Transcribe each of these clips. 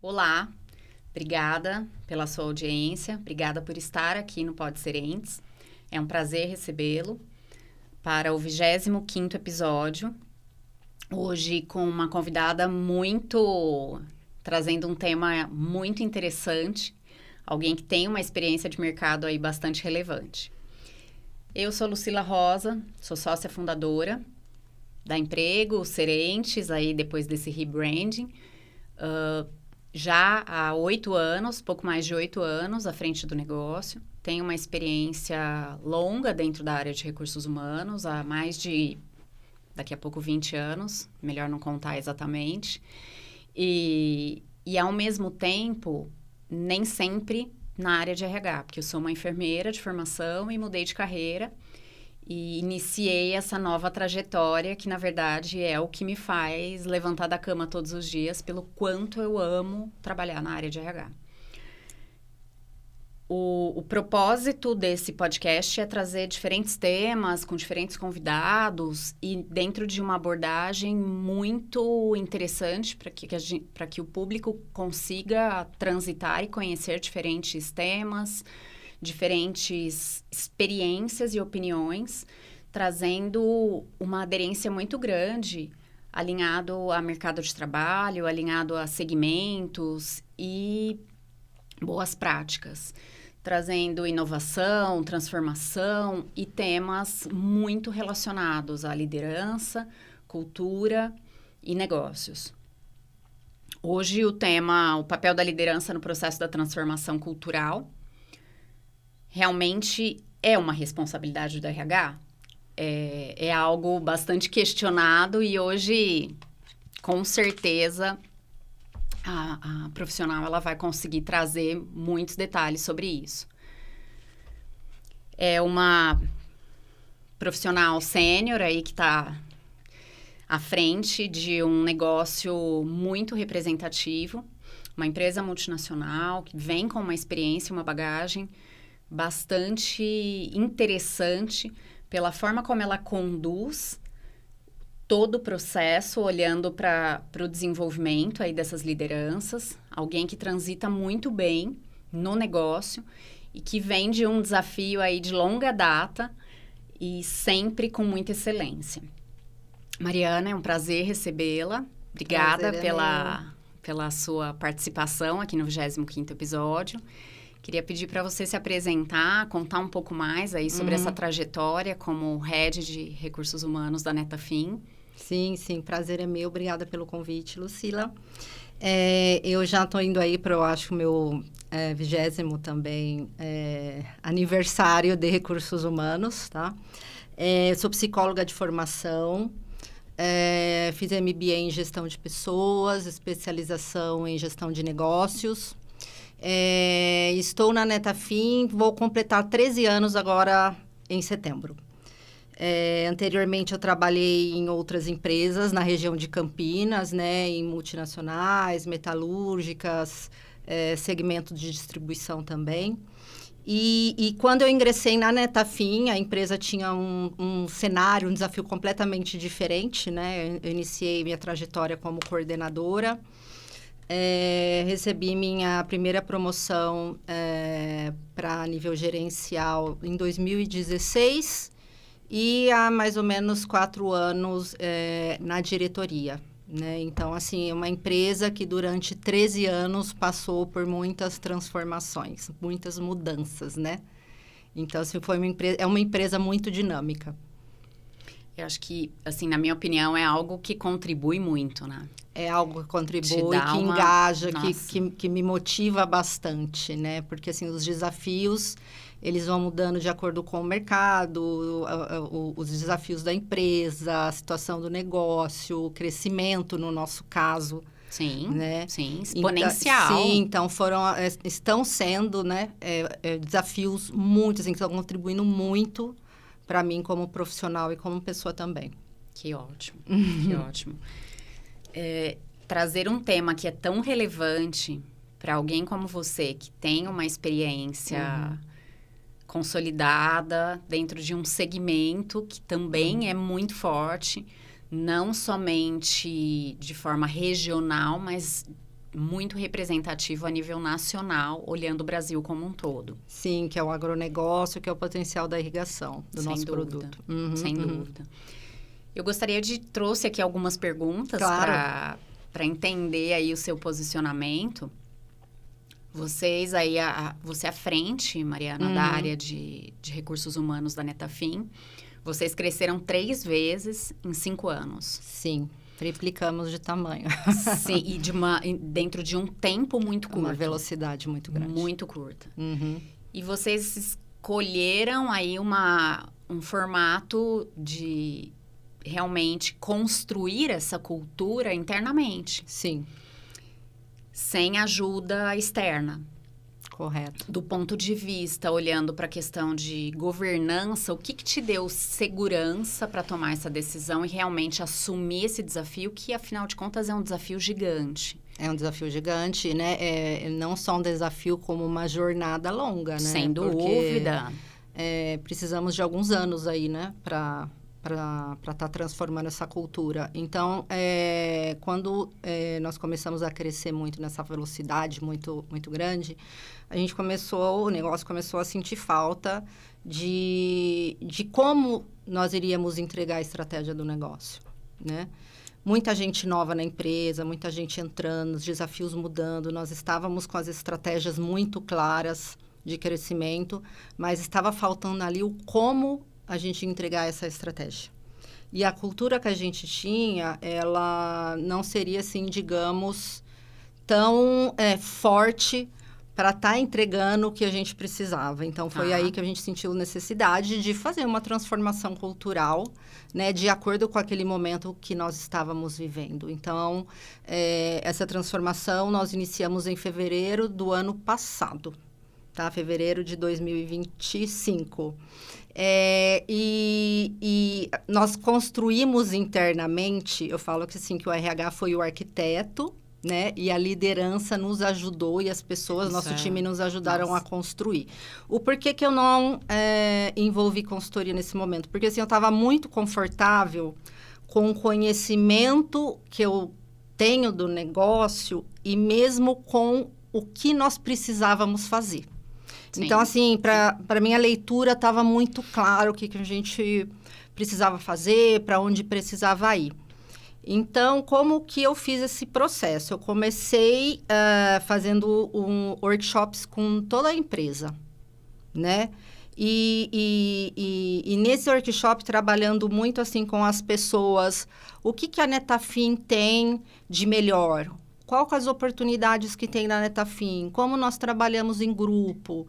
Olá, obrigada pela sua audiência, obrigada por estar aqui no Pode Ser Entes. É um prazer recebê-lo para o 25º episódio. Hoje com uma convidada trazendo um tema muito interessante, alguém que tem uma experiência de mercado aí bastante relevante. Eu sou Lucila Rosa, sou sócia fundadora da Emprego, Serentes, aí depois desse rebranding. Já há 8 anos, pouco mais de 8 anos à frente do negócio. Tenho uma experiência longa dentro da área de recursos humanos, há mais de, daqui a pouco, 20 anos. Melhor não contar exatamente. E ao mesmo tempo, nem sempre na área de RH, porque eu sou uma enfermeira de formação e mudei de carreira. E iniciei essa nova trajetória que, na verdade, é o que me faz levantar da cama todos os dias pelo quanto eu amo trabalhar na área de RH. O propósito desse podcast é trazer diferentes temas com diferentes convidados e dentro de uma abordagem muito interessante para que o público consiga transitar e conhecer diferentes temas, diferentes experiências e opiniões, trazendo uma aderência muito grande, alinhado a mercado de trabalho, alinhado a segmentos e boas práticas, trazendo inovação, transformação e temas muito relacionados à liderança, cultura e negócios. Hoje o papel da liderança no processo da transformação cultural, realmente é uma responsabilidade do RH? É algo bastante questionado e hoje, com certeza, a profissional ela vai conseguir trazer muitos detalhes sobre isso. É uma profissional sênior aí que está à frente de um negócio muito representativo, uma empresa multinacional que vem com uma experiência, uma bagagem bastante interessante pela forma como ela conduz todo o processo, olhando para o desenvolvimento aí dessas lideranças, alguém que transita muito bem no negócio e que vem de um desafio aí de longa data e sempre com muita excelência. Mariana, é um prazer recebê-la. Obrigada pela sua participação aqui no 25º episódio. Queria pedir para você se apresentar, contar um pouco mais aí sobre essa trajetória como Head de Recursos Humanos da Netafim. Sim, prazer é meu. Obrigada pelo convite, Lucila. Eu já estou indo aí para, eu acho, o meu 20º também aniversário de Recursos Humanos, tá? Sou psicóloga de formação, fiz MBA em Gestão de Pessoas, especialização em Gestão de Negócios. Estou na Netafim, vou completar 13 anos agora em setembro. Anteriormente eu trabalhei em outras empresas na região de Campinas, né, em multinacionais, metalúrgicas, segmento de distribuição também. E quando eu ingressei na Netafim, a empresa tinha um cenário, um desafio completamente diferente, né? Eu iniciei minha trajetória como coordenadora. Recebi minha primeira promoção para nível gerencial em 2016 e há mais ou menos 4 anos na diretoria, né? Então, assim, é uma empresa que durante 13 anos passou por muitas transformações, muitas mudanças, né? Então, assim, é uma empresa muito dinâmica. Eu acho que, assim, na minha opinião, é algo que contribui muito, né? É algo que contribui, que engaja, que me motiva bastante, né? Porque, assim, os desafios, eles vão mudando de acordo com o mercado, os desafios da empresa, a situação do negócio, o crescimento, no nosso caso. Sim, né? Sim, exponencial. Então estão sendo, né, desafios muito, assim, que estão contribuindo muito para mim como profissional e como pessoa também. Que ótimo, que ótimo. Trazer um tema que é tão relevante para alguém como você, que tem uma experiência consolidada dentro de um segmento que também é muito forte, não somente de forma regional, mas muito representativo a nível nacional, olhando o Brasil como um todo. Sim, que é o agronegócio, que é o potencial da irrigação do Sem nosso dúvida, produto. Sem dúvida. Eu gostaria trouxe aqui algumas perguntas Claro. para entender aí o seu posicionamento. Vocês aí, você à frente, Mariana, da área de recursos humanos da Netafim, vocês cresceram 3 vezes em 5 anos. Sim, triplicamos de tamanho. Sim, e dentro de um tempo muito curto. Uma velocidade muito grande. Muito curta. Uhum. E vocês escolheram aí um formato de realmente construir essa cultura internamente. Sim. Sem ajuda externa. Correto. Do ponto de vista, olhando para a questão de governança, o que te deu segurança para tomar essa decisão e realmente assumir esse desafio, que afinal de contas é um desafio gigante? É um desafio gigante, né? Não só um desafio como uma jornada longa, né? Sem dúvida. Precisamos de alguns anos aí, né? Para estar transformando essa cultura. Então, quando nós começamos a crescer muito nessa velocidade muito, muito grande, o negócio começou a sentir falta de como nós iríamos entregar a estratégia do negócio, né? Muita gente nova na empresa, muita gente entrando, os desafios mudando, nós estávamos com as estratégias muito claras de crescimento, mas estava faltando ali o como a gente entregar essa estratégia. E a cultura que a gente tinha, ela não seria, assim, digamos, tão forte para estar entregando o que a gente precisava. Então, foi aí que a gente sentiu necessidade de fazer uma transformação cultural, né, de acordo com aquele momento que nós estávamos vivendo. Então, essa transformação nós iniciamos em fevereiro do ano passado, tá? Fevereiro de 2025. E nós construímos internamente, eu falo que, assim, que o RH foi o arquiteto, né? E a liderança nos ajudou e as pessoas, nosso time nos ajudaram a construir. O porquê que eu não envolvi consultoria nesse momento? Porque, assim, eu estava muito confortável com o conhecimento que eu tenho do negócio e mesmo com o que nós precisávamos fazer. Sim. Então, assim, para mim a leitura estava muito claro o que a gente precisava fazer, para onde precisava ir. Então, como que eu fiz esse processo? Eu comecei fazendo workshops com toda a empresa, né? E nesse workshop, trabalhando muito, assim, com as pessoas, o que a Netafim tem de melhor? Quais as oportunidades que tem na Netafim? Como nós trabalhamos em grupo?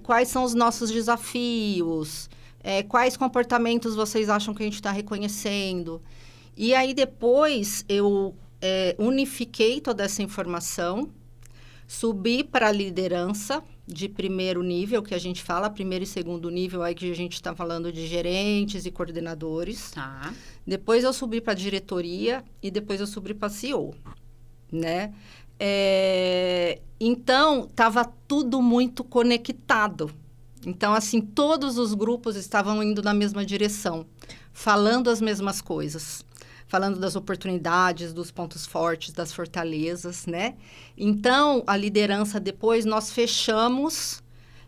Quais são os nossos desafios? Quais comportamentos vocês acham que a gente está reconhecendo? E aí, depois, eu unifiquei toda essa informação, subi para a liderança de primeiro nível, que a gente fala, primeiro e segundo nível, aí que a gente está falando de gerentes e coordenadores. Tá. Depois, eu subi para a diretoria e depois eu subi para a CEO, né? Então, estava tudo muito conectado. Então, assim, todos os grupos estavam indo na mesma direção, falando as mesmas coisas. Falando das oportunidades, dos pontos fortes, das fortalezas, né? Então, a liderança, depois, nós fechamos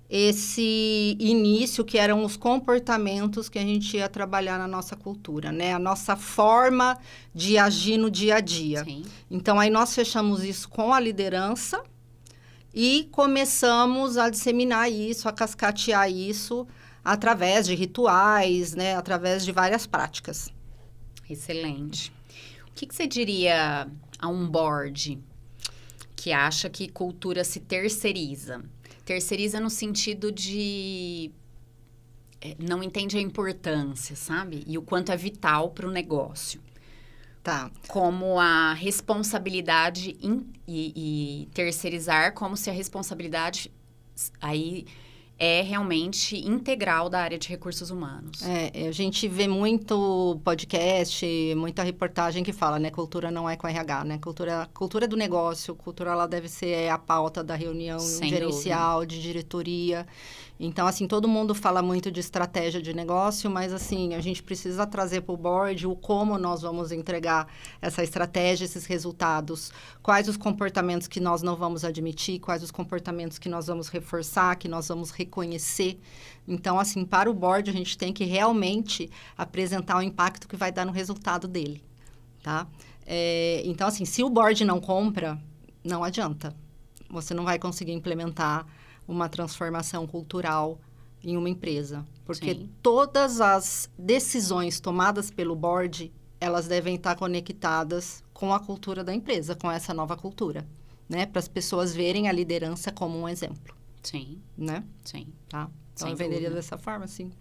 esse início, que eram os comportamentos que a gente ia trabalhar na nossa cultura, né? A nossa forma de agir no dia a dia. Sim. Então, aí nós fechamos isso com a liderança e começamos a disseminar isso, a cascatear isso através de rituais, né? Através de várias práticas. Excelente. O que você diria a um board que acha que cultura se terceiriza? Terceiriza no sentido de não entende a importância, sabe? E o quanto é vital para o negócio. Tá. Como a responsabilidade e terceirizar, como se a responsabilidade aí é realmente integral da área de recursos humanos. A gente vê muito podcast, muita reportagem que fala, né? Cultura não é com RH, né? Cultura do negócio, cultura ela deve ser a pauta da reunião Sem gerencial, de diretoria. Então, assim, todo mundo fala muito de estratégia de negócio, mas, assim, a gente precisa trazer para o board o como nós vamos entregar essa estratégia, esses resultados, quais os comportamentos que nós não vamos admitir, quais os comportamentos que nós vamos reforçar, que nós vamos reconhecer. Então, assim, para o board, a gente tem que realmente apresentar o impacto que vai dar no resultado dele, tá? Então, assim, se o board não compra, não adianta. Você não vai conseguir implementar uma transformação cultural em uma empresa. Porque Sim. todas as decisões tomadas pelo board, elas devem estar conectadas com a cultura da empresa, com essa nova cultura, né? Para as pessoas verem a liderança como um exemplo. Sim. Né? Sim. Tá? Então, Sem eu venderia dúvida. dessa forma, sim.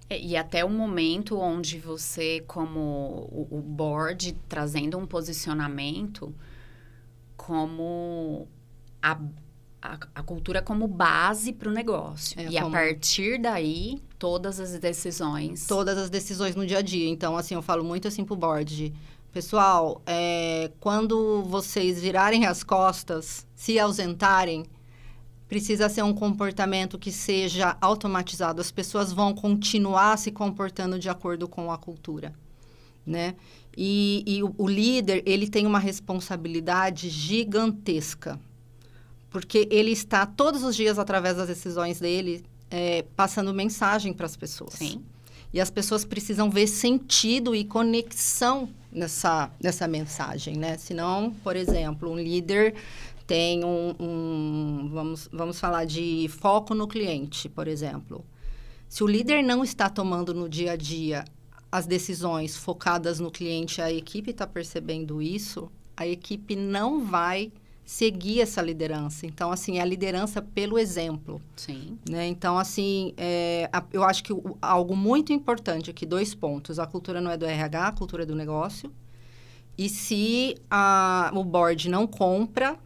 E até o momento onde você, como o board, trazendo um posicionamento como a cultura como base para o negócio. E a partir daí, todas as decisões. Todas as decisões no dia a dia. Então, assim, eu falo muito assim pro board. Pessoal, quando vocês virarem as costas, se ausentarem, precisa ser um comportamento que seja automatizado. As pessoas vão continuar se comportando de acordo com a cultura, né? E o líder, ele tem uma responsabilidade gigantesca. Porque ele está, todos os dias, através das decisões dele, passando mensagem para as pessoas. Sim. E as pessoas precisam ver sentido e conexão nessa mensagem, né? Senão, por exemplo, um líder tem vamos falar de foco no cliente, por exemplo. Se o líder não está tomando no dia a dia as decisões focadas no cliente, a equipe está percebendo isso, a equipe não vai seguir essa liderança. Então, assim, é a liderança pelo exemplo. Sim. Né? Então, assim, eu acho que algo muito importante aqui, 2 pontos. A cultura não é do RH, a cultura é do negócio. E se o board não compra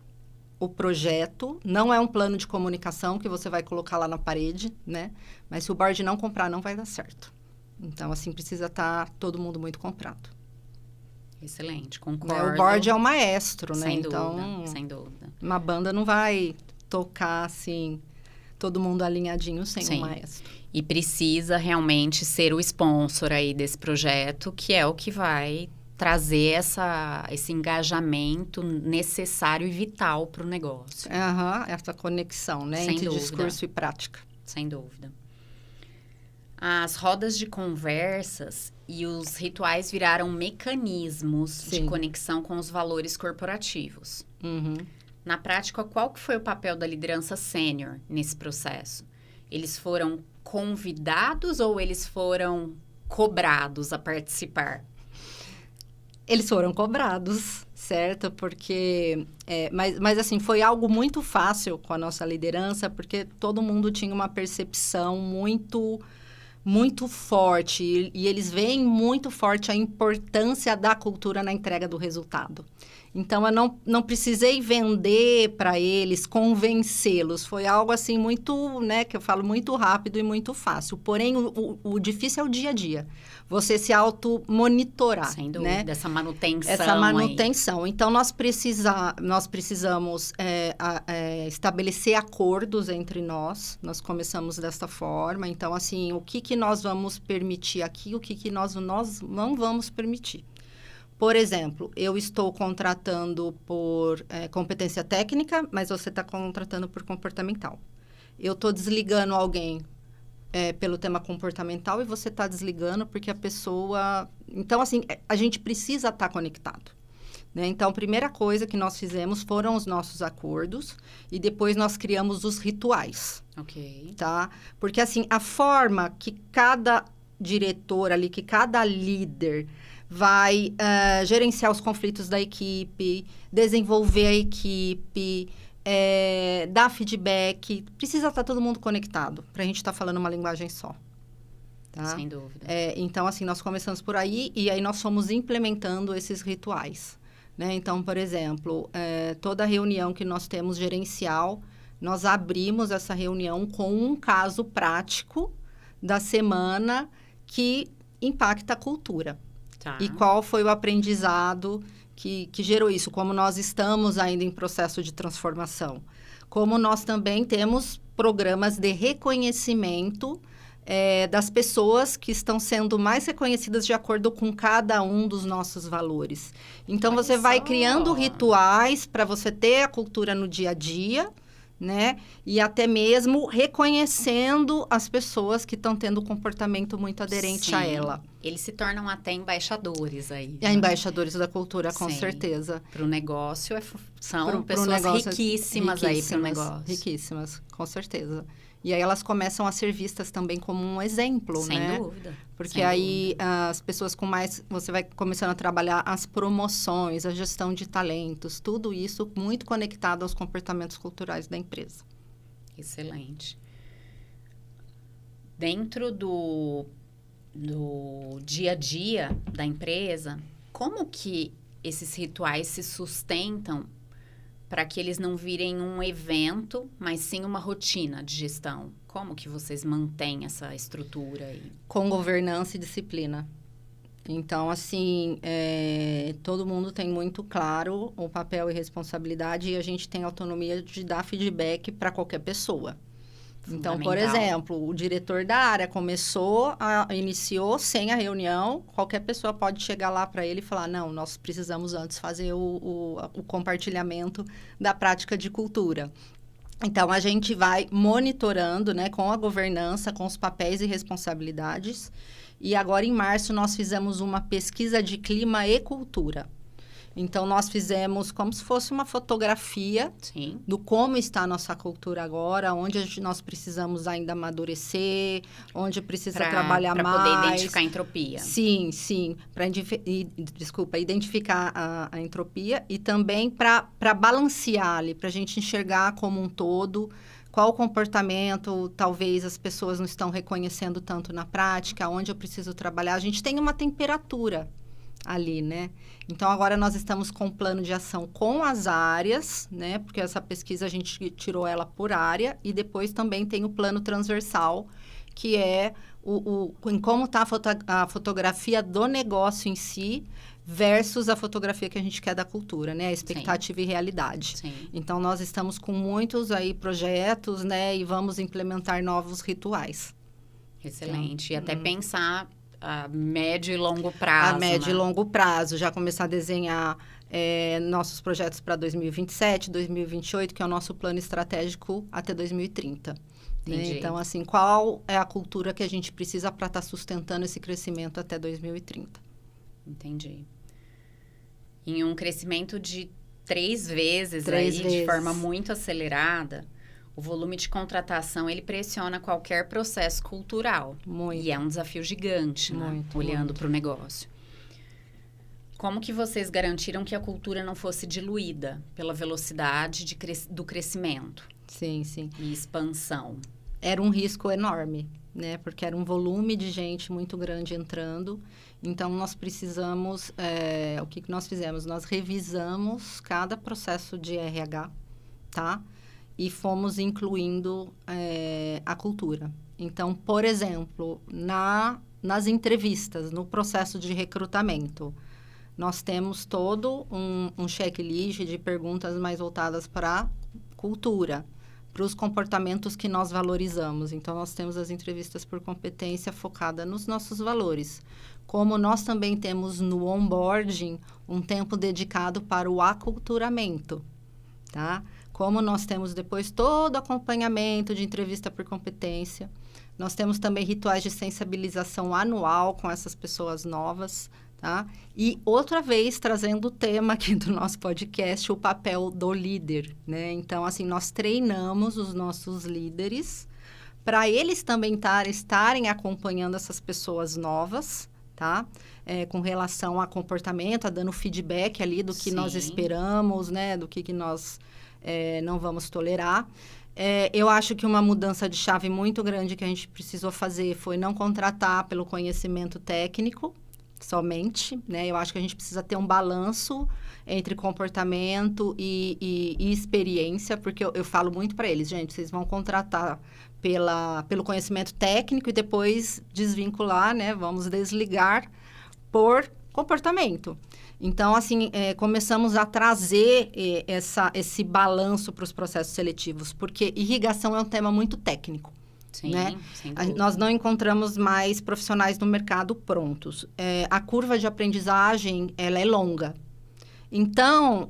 o projeto, não é um plano de comunicação que você vai colocar lá na parede, né? Mas se o board não comprar, não vai dar certo. Então, assim, precisa estar todo mundo muito comprado. Excelente, concordo. O board é o maestro, né? Sem então, dúvida, sem dúvida. Uma banda não vai tocar, assim, todo mundo alinhadinho sem o maestro. E precisa realmente ser o sponsor aí desse projeto, que é o que vai trazer esse engajamento necessário e vital para o negócio. Essa conexão, né? Sem entre dúvida. Discurso e prática. Sem dúvida. As rodas de conversas e os rituais viraram mecanismos de conexão com os valores corporativos. Uhum. Na prática, qual que foi o papel da liderança sênior nesse processo? Eles foram convidados ou eles foram cobrados a participar? Eles foram cobrados, certo? Porque, mas assim, foi algo muito fácil com a nossa liderança, porque todo mundo tinha uma percepção muito forte, e eles veem muito forte a importância da cultura na entrega do resultado. Então, eu não precisei vender para eles, convencê-los. Foi algo, assim, muito, né, que eu falo, muito rápido e muito fácil. Porém, o difícil é o dia a dia. Você se auto-monitorar, sem dúvida, né? Essa manutenção. Essa manutenção. Aí. Então, nós precisamos estabelecer acordos entre nós. Nós começamos desta forma. Então, assim, o que nós vamos permitir aqui, o que nós não vamos permitir. Por exemplo, eu estou contratando por competência técnica, mas você está contratando por comportamental. Eu estou desligando alguém pelo tema comportamental e você está desligando porque a pessoa... Então, assim, a gente precisa estar conectado. Né? Então, a primeira coisa que nós fizemos foram os nossos acordos e depois nós criamos os rituais. Ok. Tá? Porque, assim, a forma que cada diretor ali, que cada líder vai gerenciar os conflitos da equipe, desenvolver a equipe, dar feedback. Precisa estar todo mundo conectado para a gente estar falando uma linguagem só. Tá? Sem dúvida. Então, assim, nós começamos por aí e aí nós fomos implementando esses rituais. Né? Então, por exemplo, toda reunião que nós temos gerencial, nós abrimos essa reunião com um caso prático da semana que impacta a cultura. Tá. E qual foi o aprendizado que gerou isso? Como nós estamos ainda em processo de transformação. Como nós também temos programas de reconhecimento das pessoas que estão sendo mais reconhecidas de acordo com cada um dos nossos valores. Então, Olha você vai só. criando rituais para você ter a cultura no dia a dia, né? E até mesmo reconhecendo as pessoas que estão tendo um comportamento muito aderente a Sim. ela. Eles se tornam até embaixadores aí. Embaixadores da cultura, com Sim. certeza. Para o negócio, são Pro pessoas negócio, riquíssimas aí para o negócio. Riquíssimas, com certeza. E aí elas começam a ser vistas também como um exemplo, Sem né? dúvida. Porque sem aí dúvida. as pessoas com mais... Você vai começando a trabalhar as promoções, a gestão de talentos, tudo isso muito conectado aos comportamentos culturais da empresa. Excelente. Dentro do dia a dia da empresa, como que esses rituais se sustentam para que eles não virem um evento, mas sim uma rotina de gestão? Como que vocês mantêm essa estrutura aí? Com governança e disciplina. Então, assim, todo mundo tem muito claro o papel e responsabilidade e a gente tem autonomia de dar feedback para qualquer pessoa. Então, por exemplo, o diretor da área iniciou sem a reunião, qualquer pessoa pode chegar lá para ele e falar, não, nós precisamos antes fazer o compartilhamento da prática de cultura. Então, a gente vai monitorando, né, com a governança, com os papéis e responsabilidades. E agora, em março, nós fizemos uma pesquisa de clima e cultura. Então, nós fizemos como se fosse uma fotografia Sim. do como está a nossa cultura agora, onde nós precisamos ainda amadurecer, onde precisa trabalhar mais. Para poder identificar a entropia. Sim, sim. Para identificar a entropia e também para balancear ali, para a gente enxergar como um todo qual o comportamento talvez as pessoas não estão reconhecendo tanto na prática, onde eu preciso trabalhar. A gente tem uma temperatura ali, né? Então, agora nós estamos com um plano de ação com as áreas, né? Porque essa pesquisa a gente tirou ela por área e depois também tem o plano transversal, que é em como está a fotografia do negócio em si versus a fotografia que a gente quer da cultura, né? A expectativa e realidade. Sim. Então, nós estamos com muitos aí projetos, né? E vamos implementar novos rituais. Excelente. E até pensar a médio e longo prazo. A médio e longo prazo. Já começar a desenhar nossos projetos para 2027, 2028, que é o nosso plano estratégico até 2030. Né? Então, assim, qual é a cultura que a gente precisa para estar sustentando esse crescimento até 2030? Entendi. Em um crescimento de 3 vezes, de forma muito acelerada, o volume de contratação, ele pressiona qualquer processo cultural. Muito. E é um desafio gigante, né? Olhando para o negócio. Como que vocês garantiram que a cultura não fosse diluída pela velocidade do crescimento? Sim, sim. E expansão. Era um risco enorme, né? Porque era um volume de gente muito grande entrando. Então, nós precisamos... o que nós fizemos? Nós revisamos cada processo de RH, tá? E fomos incluindo a cultura. Então, por exemplo, nas entrevistas, no processo de recrutamento, nós temos todo um checklist de perguntas mais voltadas para a cultura, para os comportamentos que nós valorizamos. Então, nós temos as entrevistas por competência focada nos nossos valores. Como nós também temos no onboarding um tempo dedicado para o aculturamento, tá? Como nós temos depois todo o acompanhamento de entrevista por competência. Nós temos também rituais de sensibilização anual com essas pessoas novas, tá? E outra vez, trazendo o tema aqui do nosso podcast, o papel do líder, né? Então, assim, nós treinamos os nossos líderes para eles também estarem acompanhando essas pessoas novas, tá? Com relação a comportamento, dando feedback ali do que nós esperamos, né? Do que nós... não vamos tolerar. Eu acho que uma mudança de chave muito grande que a gente precisou fazer foi não contratar pelo conhecimento técnico, somente, né? Eu acho que a gente precisa ter um balanço entre comportamento e experiência, porque eu falo muito para eles, gente, vocês vão contratar pelo conhecimento técnico e depois desvincular, né? Vamos desligar por comportamento. Então, assim, começamos a trazer esse balanço para os processos seletivos, porque irrigação é um tema muito técnico. Sim, né? sem dúvida. Nós não encontramos mais profissionais no mercado prontos. A curva de aprendizagem, ela é longa. Então,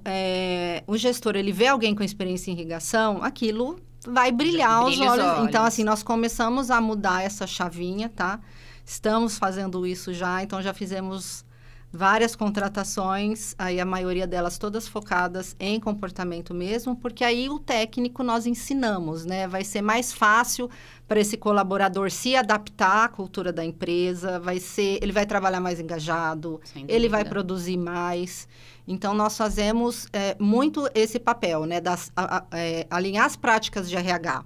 o gestor, ele vê alguém com experiência em irrigação, aquilo vai brilhar os olhos. Então, assim, nós começamos a mudar essa chavinha, tá? Estamos fazendo isso já, então já fizemos várias contratações, aí a maioria delas todas focadas em comportamento mesmo, porque aí o técnico nós ensinamos, né? Vai ser mais fácil para esse colaborador se adaptar à cultura da empresa, ele vai trabalhar mais engajado, ele vai produzir mais. Então, nós fazemos muito esse papel, né? Alinhar as práticas de RH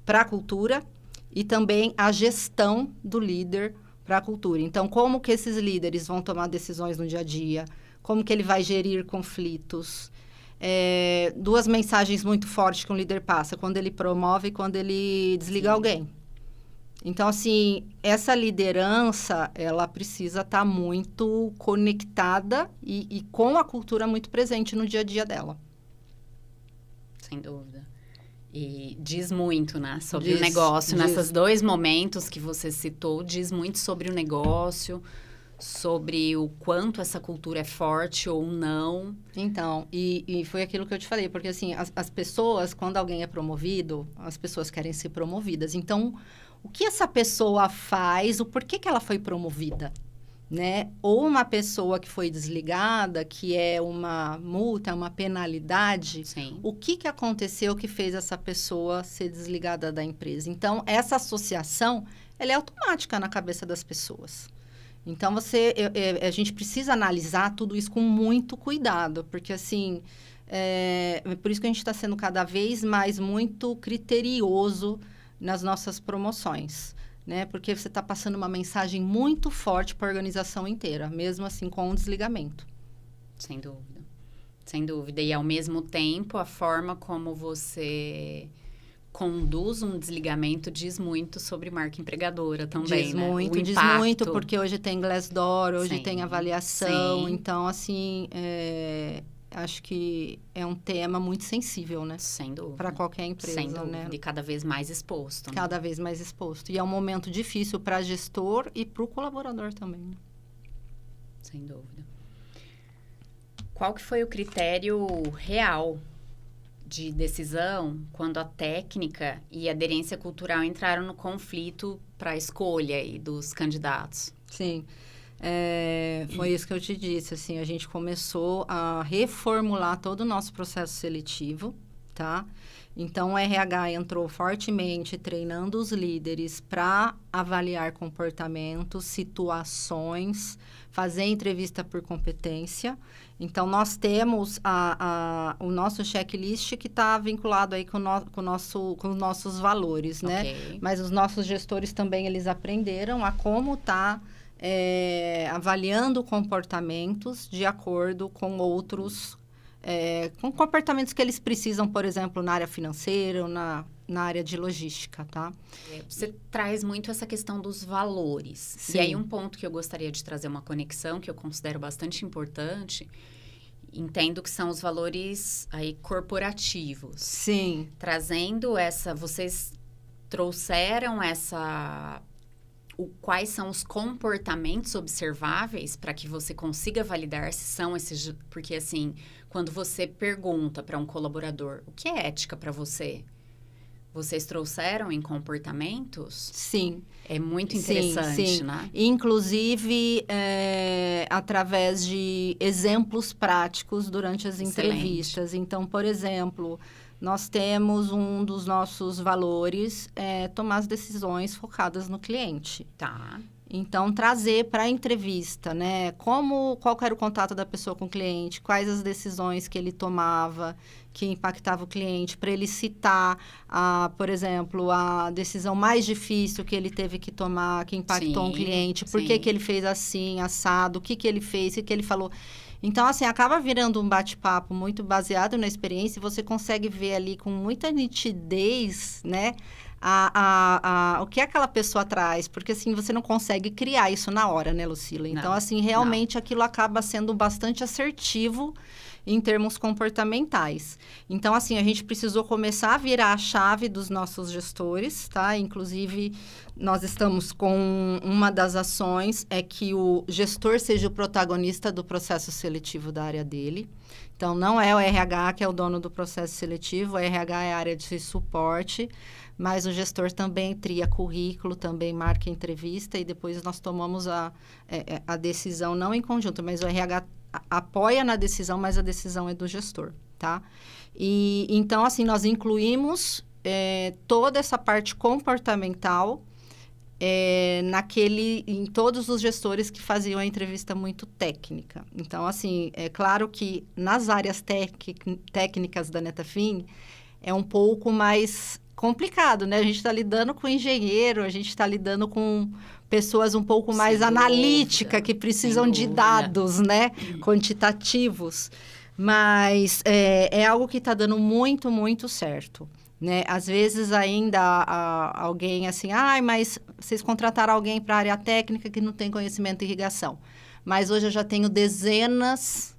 para a cultura e também a gestão do líder para a cultura. Então, como que esses líderes vão tomar decisões no dia a dia? Como que ele vai gerir conflitos? Duas mensagens muito fortes que um líder passa, quando ele promove e quando ele desliga alguém. Então, assim, essa liderança, ela precisa estar muito conectada e com a cultura muito presente no dia a dia dela. Sem dúvida. E diz muito, né, sobre o negócio. Nesses 2 momentos que você citou, diz muito sobre o negócio, sobre o quanto essa cultura é forte ou não. Então, e foi aquilo que eu te falei, porque assim, as pessoas, quando alguém é promovido, as pessoas querem ser promovidas. Então, o que essa pessoa faz, o porquê que ela foi promovida? Né? Ou uma pessoa que foi desligada, que é uma multa, uma penalidade. Sim. O que aconteceu que fez essa pessoa ser desligada da empresa? Então, essa associação, ela é automática na cabeça das pessoas. Então, a gente precisa analisar tudo isso com muito cuidado, porque, assim, por isso que a gente está sendo cada vez mais muito criterioso nas nossas promoções. Né? Porque você está passando uma mensagem muito forte para a organização inteira, mesmo assim com um desligamento. Sem dúvida. Sem dúvida. E, ao mesmo tempo, a forma como você conduz um desligamento diz muito sobre marca empregadora também, diz muito, porque hoje tem Glassdoor, hoje tem avaliação. Sim. Então, assim, acho que é um tema muito sensível, né? Sem dúvida. Para qualquer empresa, Sem dúvida. Né? E cada vez mais exposto. Cada vez mais exposto. E é um momento difícil para gestor e para o colaborador também. Né? Sem dúvida. Qual que foi o critério real de decisão quando a técnica e a aderência cultural entraram no conflito para a escolha aí dos candidatos? Sim. Foi isso que eu te disse, assim, a gente começou a reformular todo o nosso processo seletivo, tá? Então, o RH entrou fortemente treinando os líderes para avaliar comportamentos, situações, fazer entrevista por competência. Então, nós temos o nosso checklist que está vinculado aí com os nossos valores, né? Okay. Mas os nossos gestores também, eles aprenderam a como está avaliando comportamentos de acordo com outros, com comportamentos que eles precisam, por exemplo, na área financeira ou na área de logística, tá? Você traz muito essa questão dos valores. Sim. E aí, um ponto que eu gostaria de trazer uma conexão, que eu considero bastante importante, entendo que são os valores aí corporativos. Sim. Trazendo vocês trouxeram quais são os comportamentos observáveis para que você consiga validar se são esses... Porque, assim, quando você pergunta para um colaborador, o que é ética para você? Vocês trouxeram em comportamentos? Sim. É muito interessante, sim. né? Inclusive, através de exemplos práticos durante as entrevistas. Então, por exemplo... Nós temos um dos nossos valores tomar as decisões focadas no cliente. Tá. Então, trazer para a entrevista, né? Qual era o contato da pessoa com o cliente, quais as decisões que ele tomava, que impactava o cliente, para ele citar, por exemplo, a decisão mais difícil que ele teve que tomar, que impactou um cliente, por que ele fez assim, assado, o que ele fez, o que ele falou. Então, assim, acaba virando um bate-papo muito baseado na experiência e você consegue ver ali com muita nitidez, né? O que aquela pessoa traz, porque assim, você não consegue criar isso na hora, né, Lucila? Então, assim, realmente aquilo acaba sendo bastante assertivo em termos comportamentais. Então, assim, a gente precisou começar a virar a chave dos nossos gestores, tá? Inclusive, nós estamos com uma das ações é que o gestor seja o protagonista do processo seletivo da área dele. Então, não é o RH que é o dono do processo seletivo, o RH é a área de suporte, mas o gestor também tria currículo, também marca entrevista e depois nós tomamos a decisão, não em conjunto, mas o RH apoia na decisão, mas a decisão é do gestor, tá? E então, assim, nós incluímos toda essa parte comportamental em todos os gestores que faziam a entrevista muito técnica. Então, assim, é claro que nas áreas técnicas da Netafim é um pouco mais complicado, né? A gente está lidando com engenheiro, a gente está lidando com pessoas um pouco mais analíticas, que precisam de dados, né? Quantitativos. Mas é algo que está dando muito, muito certo. Né? Às vezes ainda alguém assim, mas vocês contrataram alguém para a área técnica que não tem conhecimento de irrigação. Mas hoje eu já tenho dezenas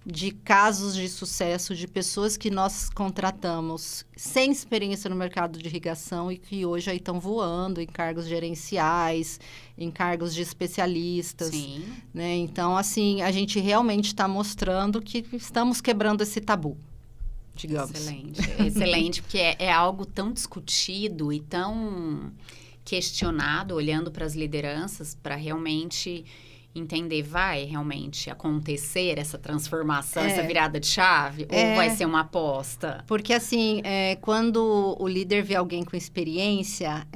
de casos de sucesso de pessoas que nós contratamos sem experiência no mercado de irrigação e que hoje aí estão voando em cargos gerenciais, em cargos de especialistas. Sim. Né? Então, assim, a gente realmente está mostrando que estamos quebrando esse tabu. Digamos. Excelente, porque é algo tão discutido e tão questionado, olhando para as lideranças, para realmente entender, vai realmente acontecer essa transformação, essa virada de chave? Ou vai ser uma aposta? Porque, assim, quando o líder vê alguém com experiência,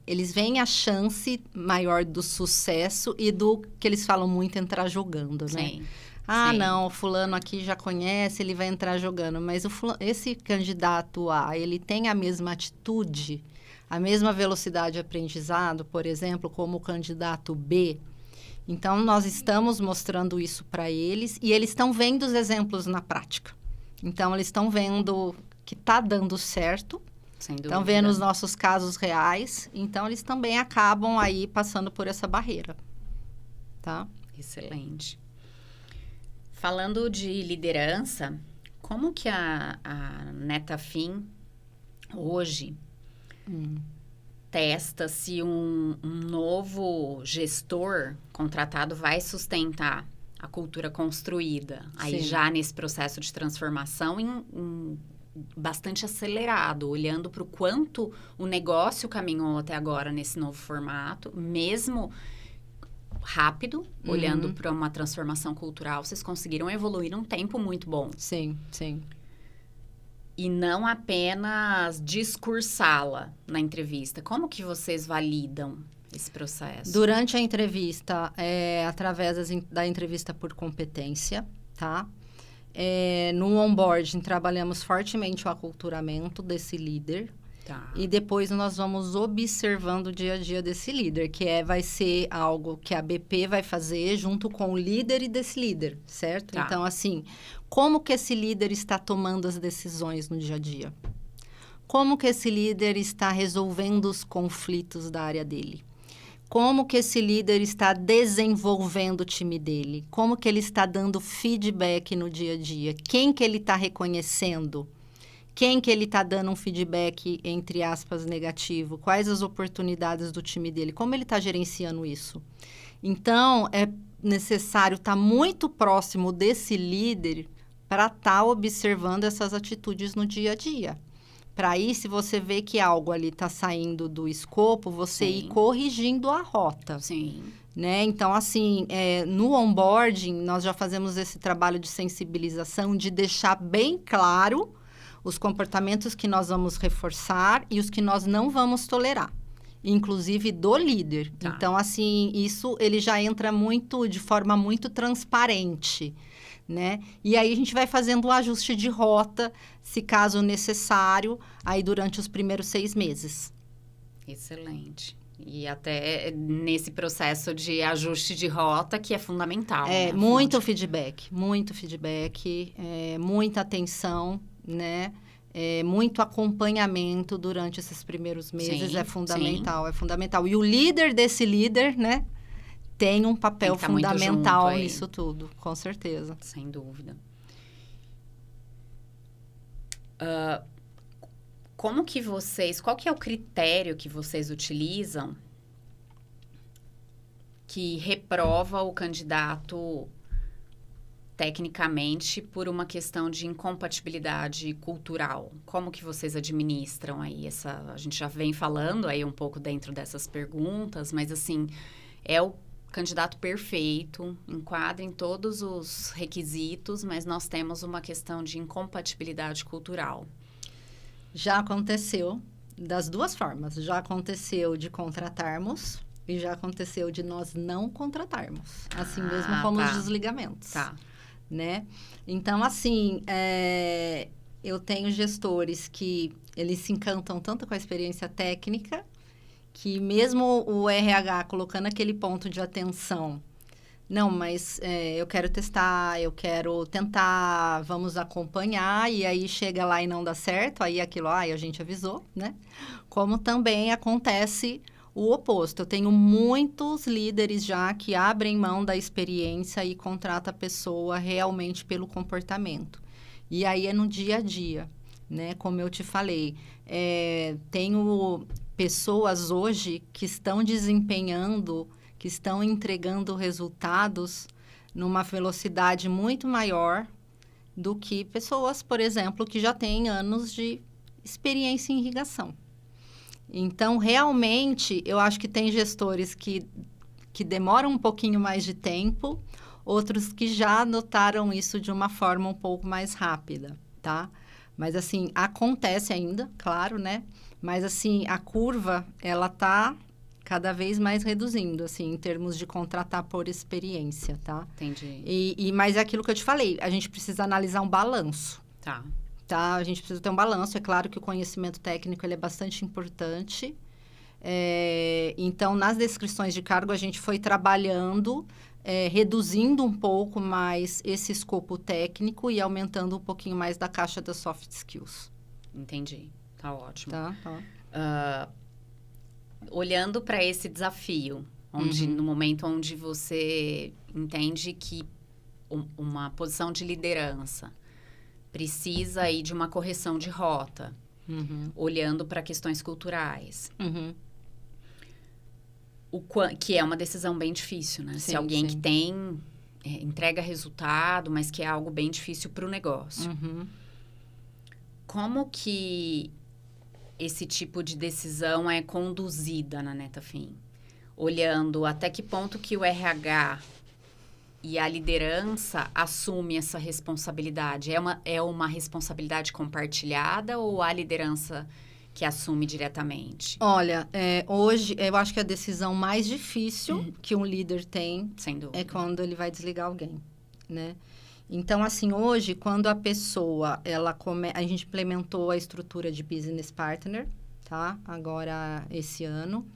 eles veem a chance maior do sucesso e do que eles falam muito, entrar jogando, né? Sim. Sim. Não, o fulano aqui já conhece, ele vai entrar jogando. Mas esse candidato A, ele tem a mesma atitude, a mesma velocidade de aprendizado, por exemplo, como o candidato B. Então, nós estamos mostrando isso para eles e eles estão vendo os exemplos na prática. Então, eles estão vendo que está dando certo, estão vendo os nossos casos reais. Então, eles também acabam aí passando por essa barreira, tá? Excelente. Falando de liderança, como que a Netafim hoje testa se um novo gestor contratado vai sustentar a cultura construída? Aí já nesse processo de transformação bastante acelerado, olhando para o quanto o negócio caminhou até agora nesse novo formato, mesmo rápido, olhando para uma transformação cultural, vocês conseguiram evoluir num tempo muito bom. Sim, sim. E não apenas discursá-la na entrevista. Como que vocês validam esse processo? Durante a entrevista, através da entrevista por competência, tá? No onboarding, trabalhamos fortemente o aculturamento desse líder. Tá. E depois nós vamos observando o dia a dia desse líder, que vai ser algo que a BP vai fazer junto com o líder e desse líder, certo? Tá. Então, assim, como que esse líder está tomando as decisões no dia a dia? Como que esse líder está resolvendo os conflitos da área dele? Como que esse líder está desenvolvendo o time dele? Como que ele está dando feedback no dia a dia? Quem que ele está reconhecendo? Quem que ele está dando um feedback, entre aspas, negativo? Quais as oportunidades do time dele? Como ele está gerenciando isso? Então, é necessário estar muito próximo desse líder para estar observando essas atitudes no dia a dia. Para aí, se você vê que algo ali está saindo do escopo, você ir corrigindo a rota. Sim. Né? Então, assim, no onboarding, nós já fazemos esse trabalho de sensibilização, de deixar bem claro os comportamentos que nós vamos reforçar e os que nós não vamos tolerar. inclusive do líder. Tá. Então, assim, isso ele já entra muito, de forma muito transparente, né? E aí a gente vai fazendo o ajuste de rota, se caso necessário, aí durante os primeiros 6 meses. Excelente. E até nesse processo de ajuste de rota, que é fundamental, né? Muito feedback, muita atenção, né? Muito acompanhamento durante esses primeiros meses. Sim, é fundamental, é fundamental. E o líder desse líder, né? Tem um papel fundamental nisso tudo, com certeza. Sem dúvida. Como que qual que é o critério que vocês utilizam que reprova o candidato tecnicamente por uma questão de incompatibilidade cultural? Como que vocês administram aí a gente já vem falando aí um pouco dentro dessas perguntas, mas assim, é o candidato perfeito, enquadra em todos os requisitos, mas nós temos uma questão de incompatibilidade cultural. Já aconteceu das duas formas. Já aconteceu de contratarmos e já aconteceu de nós não contratarmos. Assim mesmo como os desligamentos. Tá. Né? Então, assim, eu tenho gestores que eles se encantam tanto com a experiência técnica que mesmo o RH colocando aquele ponto de atenção, não, mas eu quero testar, eu quero tentar, vamos acompanhar, e aí chega lá e não dá certo, aí aquilo, a gente avisou, né? Como também acontece o oposto. Eu tenho muitos líderes já que abrem mão da experiência e contratam a pessoa realmente pelo comportamento. E aí é no dia a dia, né? Como eu te falei, tenho pessoas hoje que estão desempenhando, que estão entregando resultados numa velocidade muito maior do que pessoas, por exemplo, que já têm anos de experiência em irrigação. Então, realmente, eu acho que tem gestores que demoram um pouquinho mais de tempo, outros que já notaram isso de uma forma um pouco mais rápida, tá? Mas, assim, acontece ainda, claro, né? Mas, assim, a curva, ela tá cada vez mais reduzindo, assim, em termos de contratar por experiência, tá? Entendi. Mas é aquilo que eu te falei, a gente precisa analisar um balanço. Tá. A gente precisa ter um balanço. É claro que o conhecimento técnico ele é bastante importante. Então, nas descrições de cargo, a gente foi trabalhando, reduzindo um pouco mais esse escopo técnico e aumentando um pouquinho mais da caixa das soft skills. Entendi. Tá ótimo. Tá. Olhando para esse desafio, no momento onde você entende que uma posição de liderança precisa aí de uma correção de rota, olhando para questões culturais. Que é uma decisão bem difícil, né? Sim, se alguém sim. que tem, entrega resultado, mas que é algo bem difícil para o negócio. Como que esse tipo de decisão é conduzida na Netafim? Olhando até que ponto que o RH e a liderança assume essa responsabilidade? É uma responsabilidade compartilhada ou a liderança que assume diretamente? Olha, hoje eu acho que a decisão mais difícil que um líder tem Sem dúvida. é quando ele vai desligar alguém, né? Então, assim, hoje, quando a pessoa, a gente implementou a estrutura de business partner, tá? Agora, esse ano.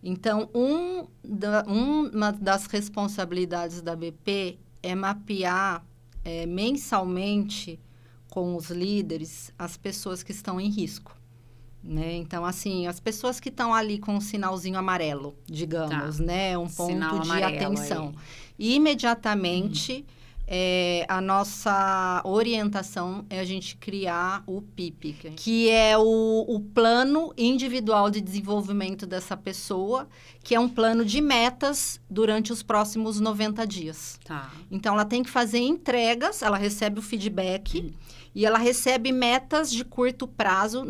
Então, uma das responsabilidades da BP é mapear mensalmente com os líderes as pessoas que estão em risco, né? Então, assim, as pessoas que estão ali com um sinalzinho amarelo, digamos, né? Um ponto Sinal de amarelo atenção. aí. Imediatamente, a nossa orientação é a gente criar o PIP, que é o plano individual de desenvolvimento dessa pessoa, que é um plano de metas durante os próximos 90 dias. Tá. Então, ela tem que fazer entregas, ela recebe o feedback e ela recebe metas de curto prazo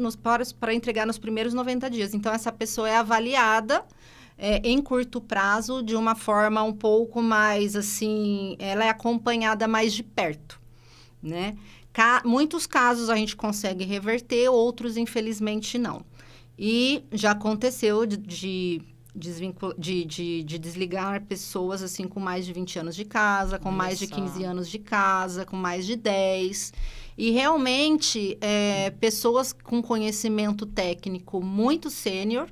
para entregar nos primeiros 90 dias. Então, essa pessoa é avaliada em curto prazo, de uma forma um pouco mais, assim, ela é acompanhada mais de perto, né? Muitos casos a gente consegue reverter, outros, infelizmente, não. E já aconteceu de desligar pessoas, assim, com mais de 20 anos de casa, com mais de 15 anos de casa, com mais de 10. E, realmente, pessoas com conhecimento técnico muito sênior,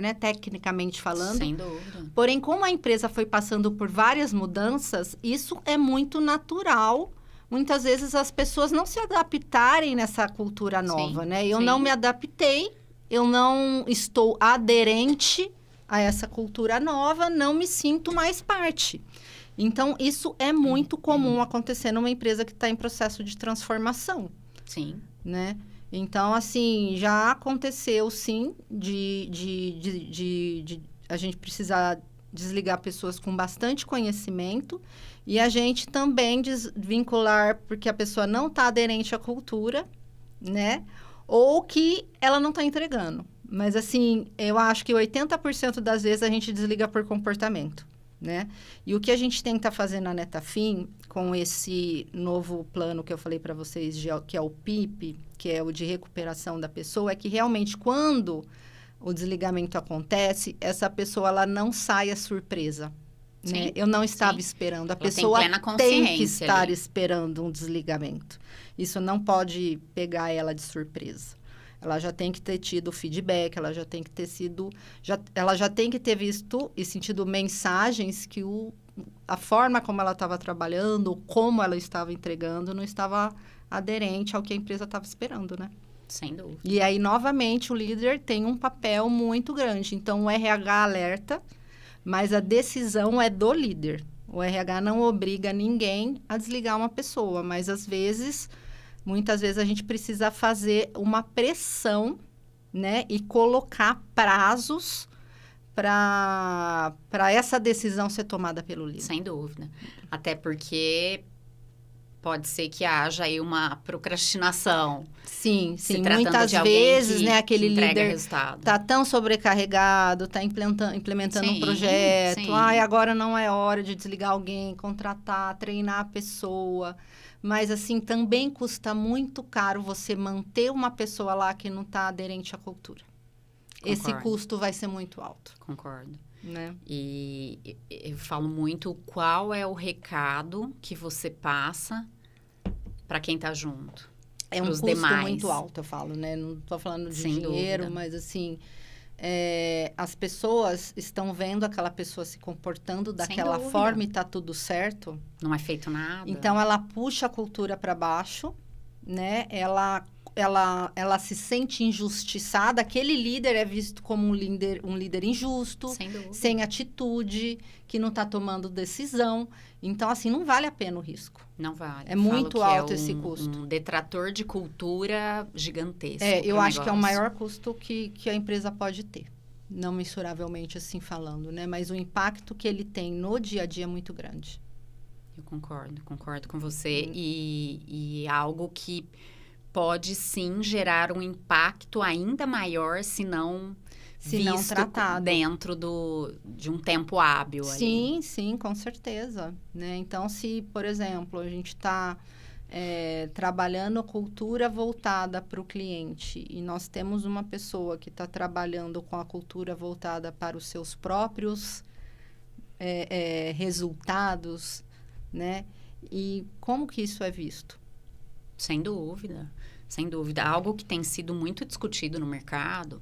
né, tecnicamente falando. Sem dúvida. Porém, como a empresa foi passando por várias mudanças, isso é muito natural. Muitas vezes, as pessoas não se adaptarem nessa cultura nova, né? Eu não me adaptei, eu não estou aderente a essa cultura nova, não me sinto mais parte. Então, isso é muito comum acontecer numa empresa que está em processo de transformação. Sim. Né? Então, assim, já aconteceu, sim, de a gente precisar desligar pessoas com bastante conhecimento e a gente também desvincular porque a pessoa não está aderente à cultura, né? Ou que ela não está entregando. Mas, assim, eu acho que 80% das vezes a gente desliga por comportamento, né? E o que a gente tenta fazer na Netafim, com esse novo plano que eu falei para vocês, que é o PIP, que é o de recuperação da pessoa, é que realmente quando o desligamento acontece, essa pessoa ela não saia surpresa. Né? Eu não estava esperando. A pessoa tem que estar esperando um desligamento. Isso não pode pegar ela de surpresa. Ela já tem que ter tido feedback, ela já tem que ter sido... ela já tem que ter visto e sentido mensagens que a forma como ela estava trabalhando, como ela estava entregando, não estava aderente ao que a empresa estava esperando, né? Sem dúvida. E aí, novamente, o líder tem um papel muito grande. Então, o RH alerta, mas a decisão é do líder. O RH não obriga ninguém a desligar uma pessoa, mas às vezes... Muitas vezes a gente precisa fazer uma pressão, né? E colocar prazos para essa decisão ser tomada pelo líder. Sem dúvida. Até porque pode ser que haja aí uma procrastinação. Sim. Muitas vezes, né? Aquele líder está tão sobrecarregado, está implementando um projeto. Sim. Agora não é hora de desligar alguém, contratar, treinar a pessoa... Mas, assim, também custa muito caro você manter uma pessoa lá que não está aderente à cultura. Concordo. Esse custo vai ser muito alto. Concordo. Né? E eu falo muito qual é o recado que você passa para quem está junto. É um custo muito alto, eu falo, né? Não estou falando de dinheiro, dúvida. Mas, assim... as pessoas estão vendo aquela pessoa se comportando daquela forma e está tudo certo. Não é feito nada. Então, ela puxa a cultura para baixo, né? Ela se sente injustiçada. Aquele líder é visto como um líder injusto, sem atitude, que não está tomando decisão. Então, assim, não vale a pena o risco. Não vale. É muito alto esse custo. Um detrator de cultura gigantesco. Eu acho que é o maior custo que a empresa pode ter. Não mensuravelmente assim falando, né? Mas o impacto que ele tem no dia a dia é muito grande. Eu concordo com você. E algo que pode, sim, gerar um impacto ainda maior se não tratado dentro de um tempo hábil. Sim, com certeza. Né? Então, se, por exemplo, a gente está trabalhando cultura voltada para o cliente e nós temos uma pessoa que está trabalhando com a cultura voltada para os seus próprios resultados, né? E como que isso é visto? Sem dúvida. Algo que tem sido muito discutido no mercado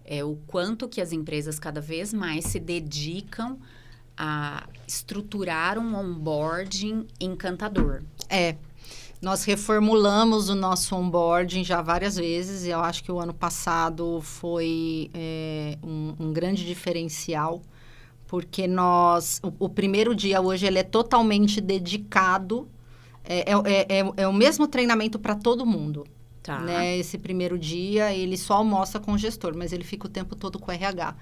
é o quanto que as empresas cada vez mais se dedicam a estruturar um onboarding encantador. Nós reformulamos o nosso onboarding já várias vezes e eu acho que o ano passado foi um grande diferencial, porque o primeiro dia hoje ele é totalmente dedicado, é o mesmo treinamento para todo mundo. Tá. Né? Esse primeiro dia, ele só almoça com o gestor, mas ele fica o tempo todo com o RH.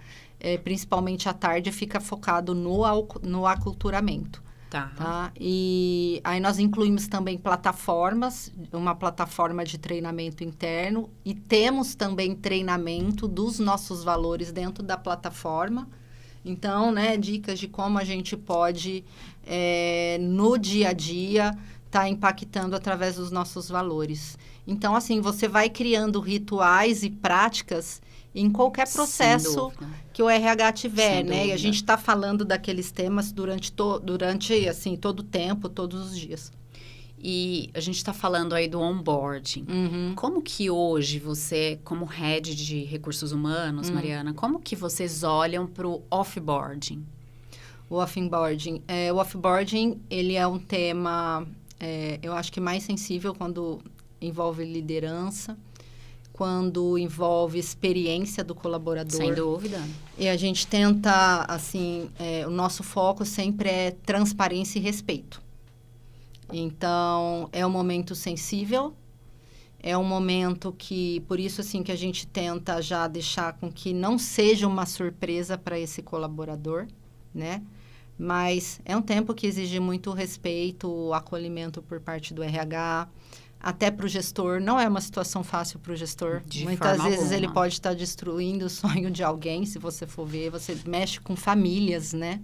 Principalmente à tarde, fica focado no aculturamento. Tá? E aí nós incluímos também plataformas, uma plataforma de treinamento interno e temos também treinamento dos nossos valores dentro da plataforma. Então, né, dicas de como a gente pode, no dia a dia, está impactando através dos nossos valores. Então, assim, você vai criando rituais e práticas em qualquer processo que o RH tiver, né? E a gente está falando daqueles temas durante assim, todo o tempo, todos os dias. E a gente está falando aí do onboarding. Como que hoje você, como head de recursos humanos, Mariana, como que vocês olham para o offboarding? O offboarding. O offboarding, ele é um tema, eu acho que mais sensível quando envolve liderança, quando envolve experiência do colaborador. Sem dúvida. E a gente tenta, assim, o nosso foco sempre é transparência e respeito. Então, é um momento sensível, é um momento que, por isso, assim, que a gente tenta já deixar com que não seja uma surpresa para esse colaborador, né? Mas é um tempo que exige muito respeito, acolhimento por parte do RH, até para o gestor. Não é uma situação fácil para o gestor. Muitas vezes ele pode estar destruindo o sonho de alguém, se você for ver. Você mexe com famílias, né?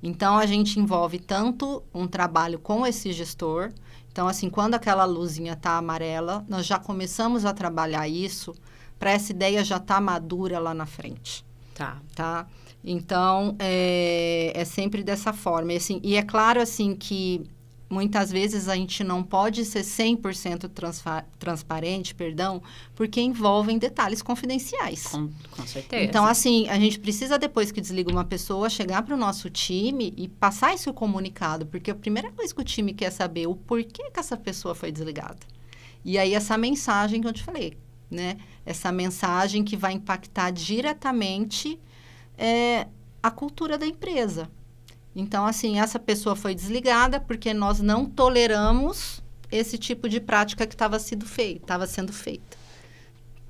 Então, a gente envolve tanto um trabalho com esse gestor. Então, assim, quando aquela luzinha está amarela, nós já começamos a trabalhar isso para essa ideia já estar madura lá na frente. Tá? Então, é sempre dessa forma. E, assim, e é claro, assim, que muitas vezes a gente não pode ser 100% transparente, porque envolvem detalhes confidenciais. Com certeza. Então, assim, a gente precisa, depois que desliga uma pessoa, chegar para o nosso time e passar esse comunicado, porque a primeira coisa que o time quer saber é o porquê que essa pessoa foi desligada. E aí, essa mensagem que eu te falei, né? Essa mensagem que vai impactar diretamente a cultura da empresa. Então, assim, essa pessoa foi desligada porque nós não toleramos esse tipo de prática que estava sendo feita,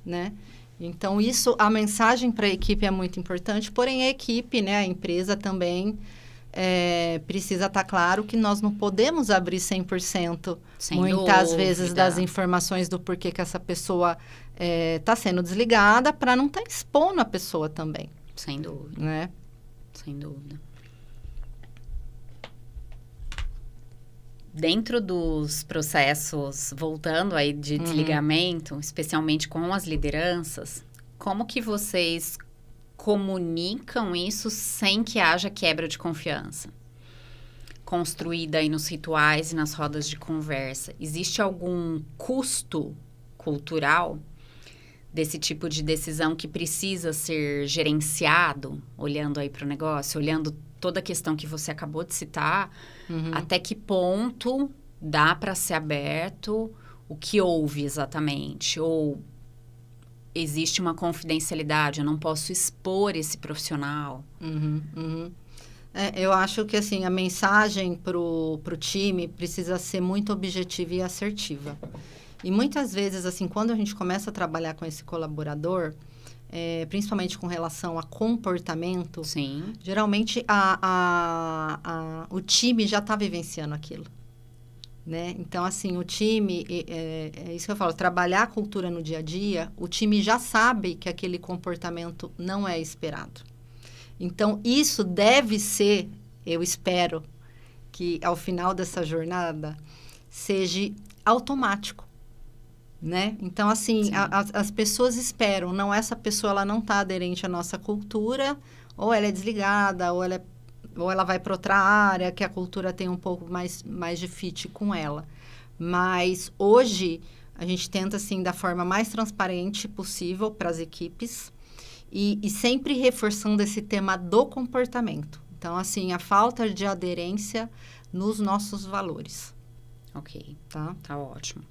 né? Então, a mensagem para a equipe é muito importante, porém a equipe, né, a empresa também precisa estar claro que nós não podemos abrir 100% muitas vezes das informações do porquê que essa pessoa está sendo desligada para não estar expondo a pessoa também. Sem dúvida. Né? Sem dúvida. Dentro dos processos, voltando aí de desligamento, especialmente com as lideranças, como que vocês comunicam isso sem que haja quebra de confiança? Construída aí nos rituais e nas rodas de conversa. Existe algum custo cultural desse tipo de decisão que precisa ser gerenciado, olhando aí para o negócio, olhando toda a questão que você acabou de citar, até que ponto dá para ser aberto, o que houve exatamente? Ou existe uma confidencialidade, eu não posso expor esse profissional? Eu acho que, assim, a mensagem pro time precisa ser muito objetiva e assertiva. E muitas vezes, assim, quando a gente começa a trabalhar com esse colaborador, principalmente com relação a comportamento, Sim. Geralmente o time já está vivenciando aquilo, né? Então, assim, o time, é isso que eu falo, trabalhar a cultura no dia a dia, o time já sabe que aquele comportamento não é esperado. Então, isso deve ser, eu espero, que ao final dessa jornada, seja automático. Né? Então, assim, as pessoas esperam, não, essa pessoa ela não está aderente à nossa cultura, ou ela é desligada, ou ela vai para outra área, que a cultura tem um pouco mais de fit com ela. Mas, hoje, a gente tenta, assim, da forma mais transparente possível para as equipes, e sempre reforçando esse tema do comportamento. Então, assim, a falta de aderência nos nossos valores. Ok, tá ótimo.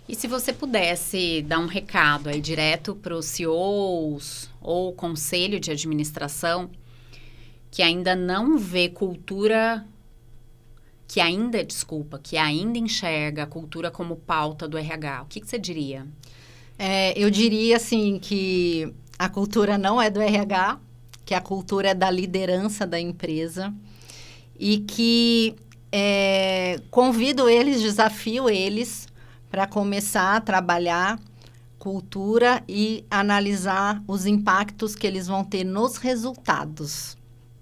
E se você pudesse dar um recado aí direto para os CEOs ou conselho de administração que ainda não vê cultura, que ainda enxerga a cultura como pauta do RH, o que você diria? Eu diria, assim, que a cultura não é do RH, que a cultura é da liderança da empresa e que convido eles, desafio eles para começar a trabalhar cultura e analisar os impactos que eles vão ter nos resultados,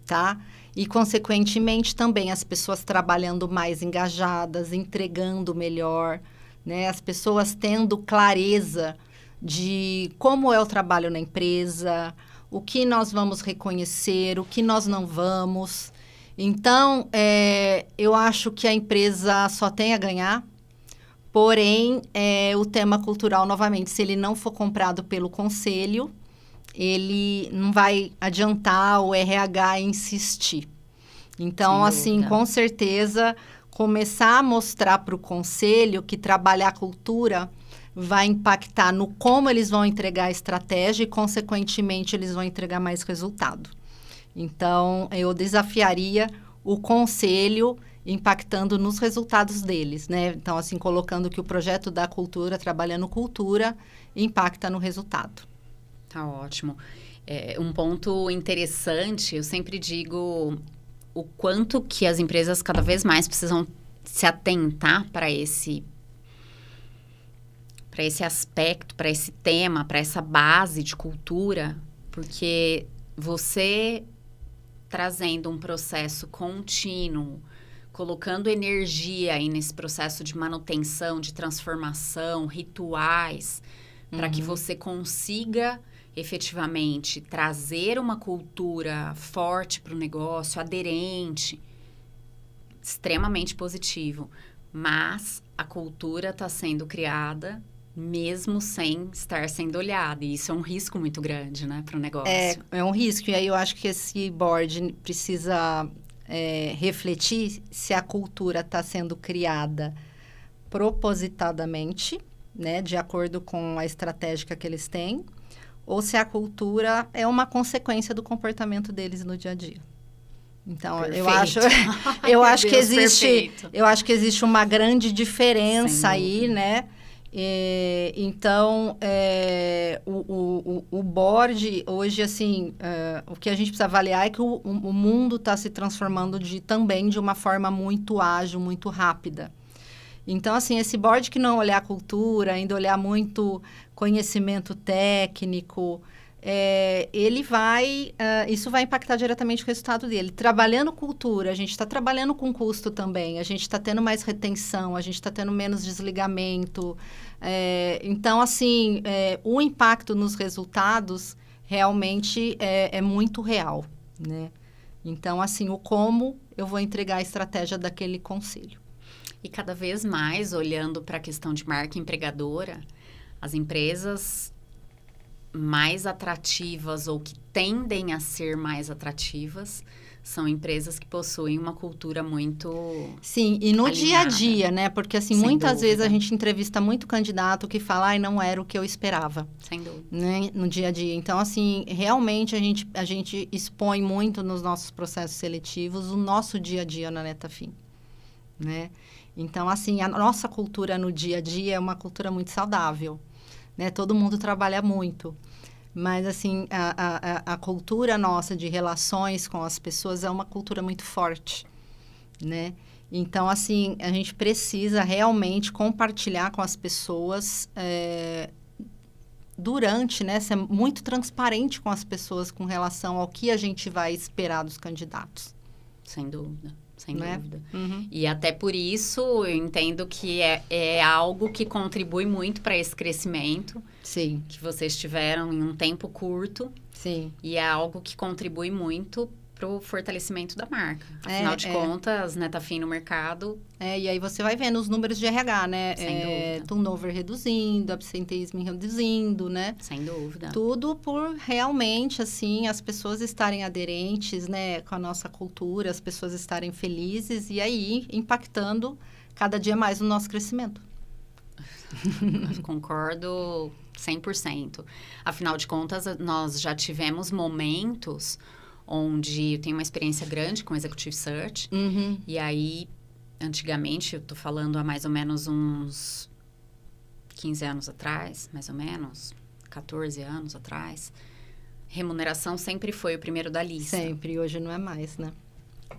tá? E, consequentemente, também as pessoas trabalhando mais engajadas, entregando melhor, né? As pessoas tendo clareza de como é o trabalho na empresa, o que nós vamos reconhecer, o que nós não vamos. Então, eu acho que a empresa só tem a ganhar, porém, o tema cultural, novamente, se ele não for comprado pelo conselho, ele não vai adiantar o RH insistir. Então, assim, com certeza, começar a mostrar para o conselho que trabalhar a cultura vai impactar no como eles vão entregar a estratégia e, consequentemente, eles vão entregar mais resultado. Então, eu desafiaria o conselho impactando nos resultados deles, né? Então, assim, colocando que o projeto da cultura, trabalhando cultura, impacta no resultado. Tá ótimo. Um ponto interessante, eu sempre digo o quanto que as empresas cada vez mais precisam se atentar para esse aspecto, para esse tema, para essa base de cultura, porque você trazendo um processo contínuo, colocando energia aí nesse processo de manutenção, de transformação, rituais, para que você consiga efetivamente trazer uma cultura forte para o negócio, aderente, extremamente positivo. Mas a cultura está sendo criada mesmo sem estar sendo olhada. E isso é um risco muito grande, né, para o negócio. É um risco. E aí eu acho que esse board precisa refletir se a cultura está sendo criada propositadamente, né, de acordo com a estratégia que eles têm, ou se a cultura é uma consequência do comportamento deles no dia a dia. Então, eu acho que existe uma grande diferença aí, né? Então, o board, hoje, assim, o que a gente precisa avaliar é que o mundo está se transformando também de uma forma muito ágil, muito rápida. Então, assim, esse board que não olhar a cultura, ainda olhar muito conhecimento técnico, isso vai impactar diretamente o resultado dele. Trabalhando cultura, a gente está trabalhando com custo também, a gente está tendo mais retenção, a gente está tendo menos desligamento. Então, assim, o impacto nos resultados realmente é muito real, né? Então, assim, o como eu vou entregar a estratégia daquele conselho. E cada vez mais, olhando para a questão de marca empregadora, as empresas mais atrativas ou que tendem a ser mais atrativas são empresas que possuem uma cultura muito Sim, e no alinhada. Dia a dia, né? Porque, assim, Sem muitas dúvida. vezes a gente entrevista muito candidato que fala, ai, não era o que eu esperava. Sem dúvida. Né? No dia a dia. Então, assim, realmente a gente expõe muito nos nossos processos seletivos o nosso dia a dia na Netafim, né? Então, assim, a nossa cultura no dia a dia é uma cultura muito saudável, né? Todo mundo trabalha muito. Mas, assim, a cultura nossa de relações com as pessoas é uma cultura muito forte, né? Então, assim, a gente precisa realmente compartilhar com as pessoas durante, né? Ser muito transparente com as pessoas com relação ao que a gente vai esperar dos candidatos. Sem dúvida. Sem né? dúvida. Uhum. E até por isso, eu entendo que é algo que contribui muito para esse crescimento. Sim. Que vocês tiveram em um tempo curto. Sim. E é algo que contribui muito para o fortalecimento da marca. Afinal de contas, Netafim no mercado... e aí você vai vendo os números de RH, né? Sem dúvida. Turnover reduzindo, absenteísmo reduzindo, né? Sem dúvida. Tudo por realmente, assim, as pessoas estarem aderentes, né? Com a nossa cultura, as pessoas estarem felizes e aí impactando cada dia mais no nosso crescimento. Concordo 100%. Afinal de contas, nós já tivemos momentos onde eu tenho uma experiência grande com Executive Search. Uhum. E aí, antigamente, eu tô falando há mais ou menos uns 15 anos atrás, mais ou menos, 14 anos atrás, remuneração sempre foi o primeiro da lista. Sempre, hoje não é mais, né?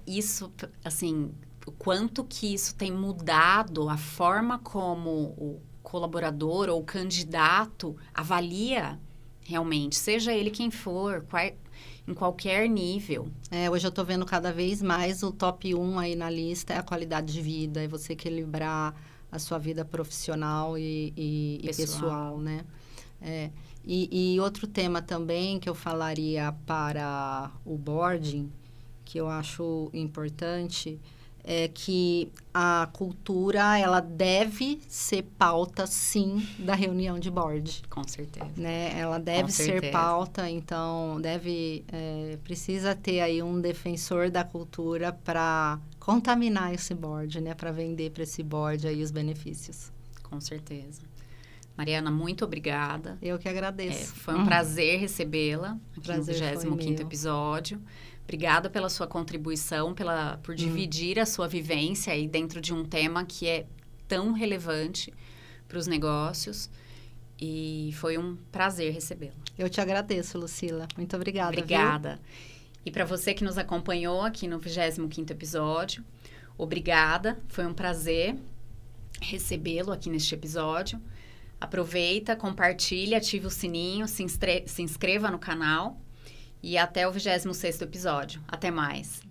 Isso, assim, o quanto que isso tem mudado a forma como o colaborador ou o candidato avalia realmente, seja ele quem for, em qualquer nível. Hoje eu estou vendo cada vez mais o top 1 aí na lista é a qualidade de vida, é você equilibrar a sua vida profissional e pessoal, né? E outro tema também que eu falaria para o boarding, que eu acho importante, é que a cultura, ela deve ser pauta, sim, da reunião de board. Com certeza. Né? Ela deve ser pauta, então precisa ter aí um defensor da cultura para contaminar esse board, né? Para vender para esse board aí os benefícios. Com certeza. Mariana, muito obrigada. Eu que agradeço. Foi um prazer recebê-la aqui no 25º episódio. Obrigada pela sua contribuição, por dividir a sua vivência aí dentro de um tema que é tão relevante para os negócios. E foi um prazer recebê-la. Eu te agradeço, Lucila. Muito obrigada. Obrigada. Viu? E para você que nos acompanhou aqui no 25º episódio, obrigada. Foi um prazer recebê-lo aqui neste episódio. Aproveita, compartilha, ativa o sininho, se inscreva no canal. E até o 26º episódio. Até mais!